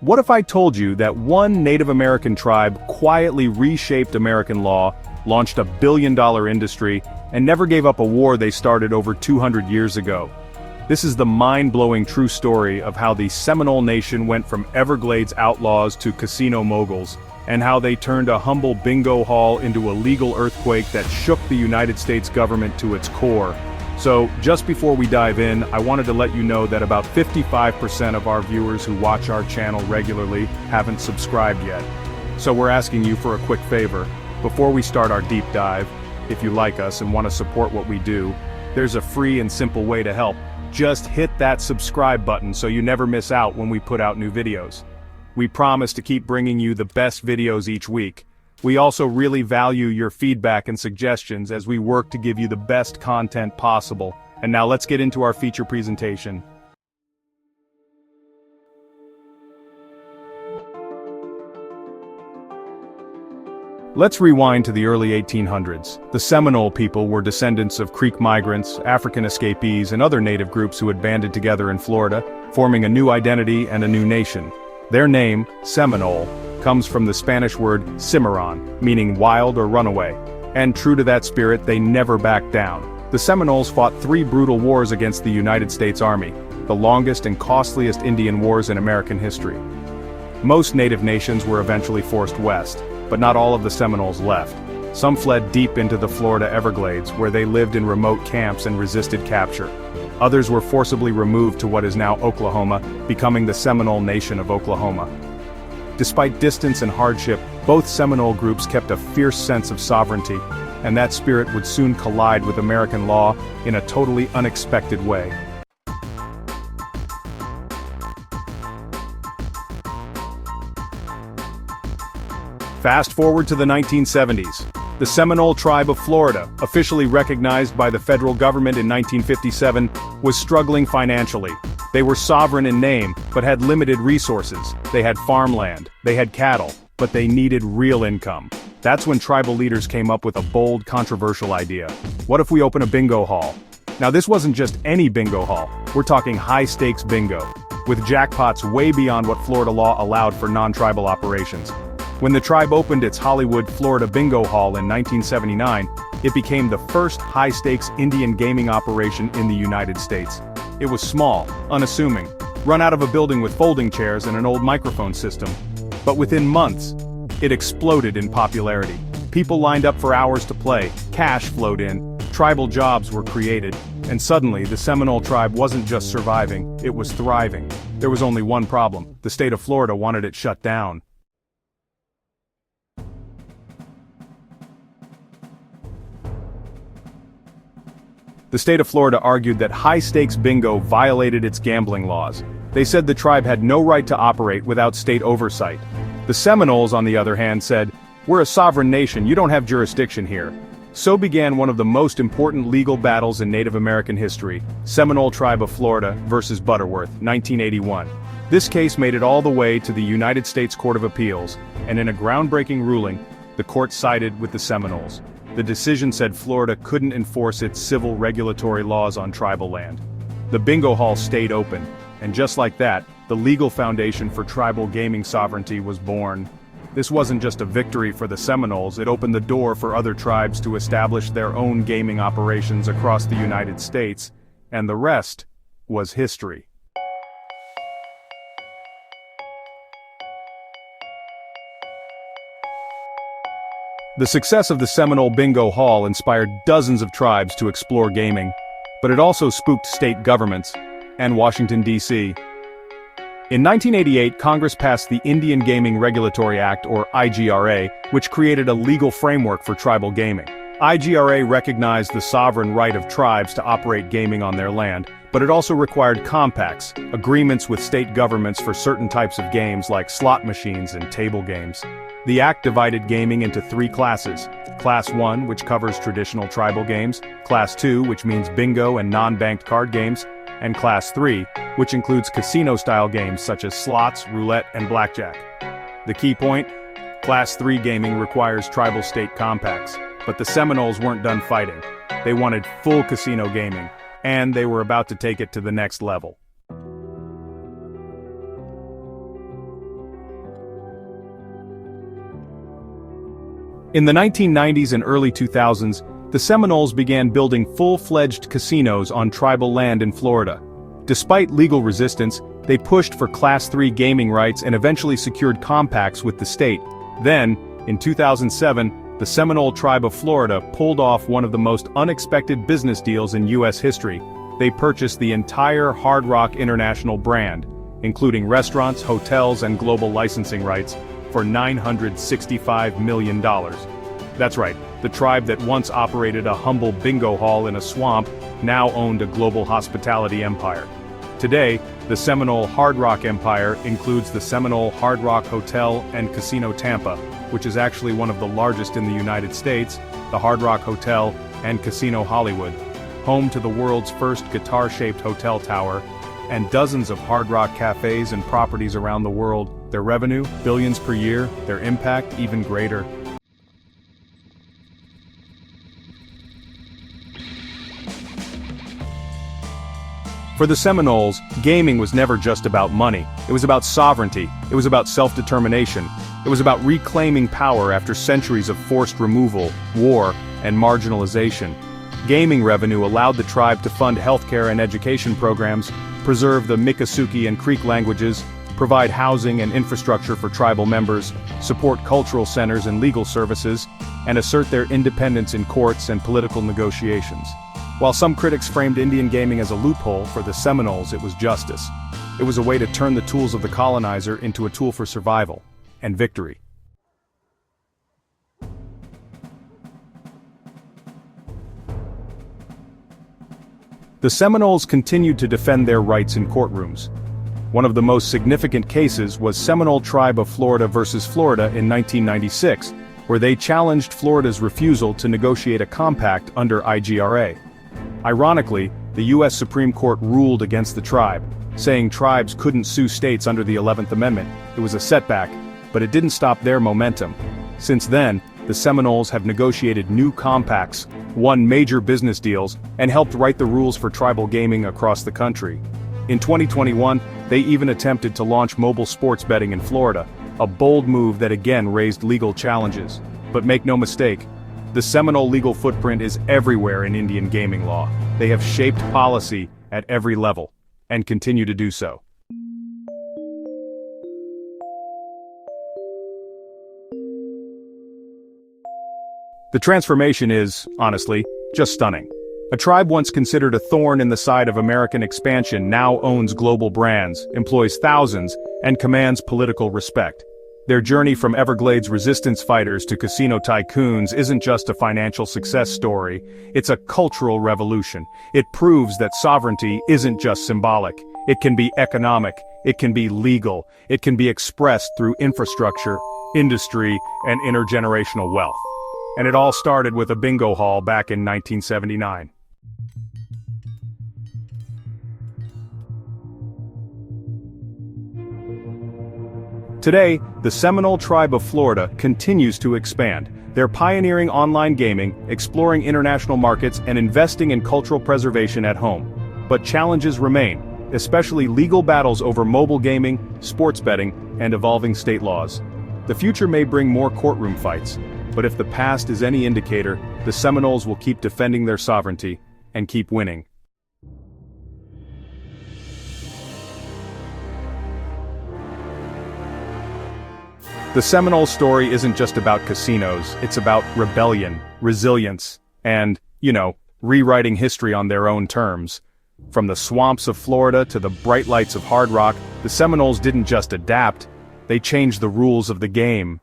What if I told you that one Native American tribe quietly reshaped American law, launched a billion-dollar industry, and never gave up a war they started over 200 years ago? This is the mind-blowing true story of how the Seminole Nation went from Everglades outlaws to casino moguls, and how they turned a humble bingo hall into a legal earthquake that shook the United States government to its core. So, just before we dive in, I wanted to let you know that about 55% of our viewers who watch our channel regularly haven't subscribed yet. So we're asking you for a quick favor. Before we start our deep dive, if you like us and want to support what we do, there's a free and simple way to help. Just hit that subscribe button so you never miss out when we put out new videos. We promise to keep bringing you the best videos each week. We also really value your feedback and suggestions as we work to give you the best content possible. And now let's get into our feature presentation. Let's rewind to the early 1800s. The Seminole people were descendants of Creek migrants, African escapees, and other native groups who had banded together in Florida, forming a new identity and a new nation. Their name, Seminole, comes from the Spanish word cimarron, meaning wild or runaway. And true to that spirit, they never backed down. The Seminoles fought 3 brutal wars against the United States Army, the longest and costliest Indian wars in American history. Most native nations were eventually forced west, but not all of the Seminoles left. Some fled deep into the Florida Everglades, where they lived in remote camps and resisted capture. Others were forcibly removed to what is now Oklahoma, becoming the Seminole Nation of Oklahoma. Despite distance and hardship, both Seminole groups kept a fierce sense of sovereignty, and that spirit would soon collide with American law in a totally unexpected way. Fast forward to the 1970s. The Seminole Tribe of Florida, officially recognized by the federal government in 1957, was struggling financially. They were sovereign in name, but had limited resources. They had farmland, they had cattle, but they needed real income. That's when tribal leaders came up with a bold, controversial idea. What if we open a bingo hall? Now this wasn't just any bingo hall, we're talking high-stakes bingo, with jackpots way beyond what Florida law allowed for non-tribal operations. When the tribe opened its Hollywood, Florida bingo hall in 1979, it became the first high-stakes Indian gaming operation in the United States. It was small, unassuming, run out of a building with folding chairs and an old microphone system. But within months, it exploded in popularity. People lined up for hours to play, cash flowed in, tribal jobs were created, and suddenly the Seminole tribe wasn't just surviving, it was thriving. There was only one problem: the state of Florida wanted it shut down. The state of Florida argued that high-stakes bingo violated its gambling laws. They said the tribe had no right to operate without state oversight. The Seminoles, on the other hand, said, "We're a sovereign nation, you don't have jurisdiction here." So began one of the most important legal battles in Native American history, Seminole Tribe of Florida versus Butterworth, 1981. This case made it all the way to the United States Court of Appeals, and in a groundbreaking ruling, the court sided with the Seminoles. The decision said Florida couldn't enforce its civil regulatory laws on tribal land. The bingo hall stayed open, and just like that, the legal foundation for tribal gaming sovereignty was born. This wasn't just a victory for the Seminoles, it opened the door for other tribes to establish their own gaming operations across the United States, and the rest was history. The success of the Seminole Bingo Hall inspired dozens of tribes to explore gaming, but it also spooked state governments, and Washington, D.C. In 1988, Congress passed the Indian Gaming Regulatory Act, or IGRA, which created a legal framework for tribal gaming. IGRA recognized the sovereign right of tribes to operate gaming on their land, but it also required compacts, agreements with state governments for certain types of games like slot machines and table games. The act divided gaming into 3 classes: Class 1, which covers traditional tribal games, Class 2, which means bingo and non-banked card games, and Class 3, which includes casino-style games such as slots, roulette, and blackjack. The key point? Class 3 gaming requires tribal state compacts, but the Seminoles weren't done fighting. They wanted full casino gaming, and they were about to take it to the next level. In the 1990s and early 2000s, the Seminoles began building full-fledged casinos on tribal land in Florida. Despite legal resistance, they pushed for Class III gaming rights and eventually secured compacts with the state. Then, in 2007, the Seminole Tribe of Florida pulled off one of the most unexpected business deals in U.S. history. They purchased the entire Hard Rock International brand, including restaurants, hotels, and global licensing rights, for $965 million. That's right, the tribe that once operated a humble bingo hall in a swamp now owned a global hospitality empire. Today, the Seminole Hard Rock Empire includes the Seminole Hard Rock Hotel and Casino Tampa, which is actually one of the largest in the United States, the Hard Rock Hotel and Casino Hollywood, home to the world's first guitar-shaped hotel tower, and dozens of Hard Rock cafes and properties around the world. Their revenue, billions per year, their impact, even greater. For the Seminoles, gaming was never just about money. It was about sovereignty. It was about self-determination. It was about reclaiming power after centuries of forced removal, war, and marginalization. Gaming revenue allowed the tribe to fund healthcare and education programs, preserve the Miccosukee and Creek languages, provide housing and infrastructure for tribal members, support cultural centers and legal services, and assert their independence in courts and political negotiations. While some critics framed Indian gaming as a loophole, for the Seminoles it was justice. It was a way to turn the tools of the colonizer into a tool for survival and victory. The Seminoles continued to defend their rights in courtrooms. One of the most significant cases was Seminole Tribe of Florida versus Florida in 1996, where they challenged Florida's refusal to negotiate a compact under IGRA. Ironically, the U.S. Supreme Court ruled against the tribe, saying tribes couldn't sue states under the 11th Amendment. It was a setback, but it didn't stop their momentum. Since then, the Seminoles have negotiated new compacts, won major business deals, and helped write the rules for tribal gaming across the country. In 2021, they even attempted to launch mobile sports betting in Florida, a bold move that again raised legal challenges. But make no mistake, the Seminole legal footprint is everywhere in Indian gaming law. They have shaped policy at every level, and continue to do so. The transformation is, honestly, just stunning. A tribe once considered a thorn in the side of American expansion now owns global brands, employs thousands, and commands political respect. Their journey from Everglades resistance fighters to casino tycoons isn't just a financial success story, it's a cultural revolution. It proves that sovereignty isn't just symbolic. It can be economic, it can be legal, it can be expressed through infrastructure, industry, and intergenerational wealth. And it all started with a bingo hall back in 1979. Today, the Seminole Tribe of Florida continues to expand. They're pioneering online gaming, exploring international markets, and investing in cultural preservation at home. But challenges remain, especially legal battles over mobile gaming, sports betting, and evolving state laws. The future may bring more courtroom fights, but if the past is any indicator, the Seminoles will keep defending their sovereignty and keep winning. The Seminole story isn't just about casinos, it's about rebellion, resilience, and, rewriting history on their own terms. From the swamps of Florida to the bright lights of Hard Rock, the Seminoles didn't just adapt, they changed the rules of the game.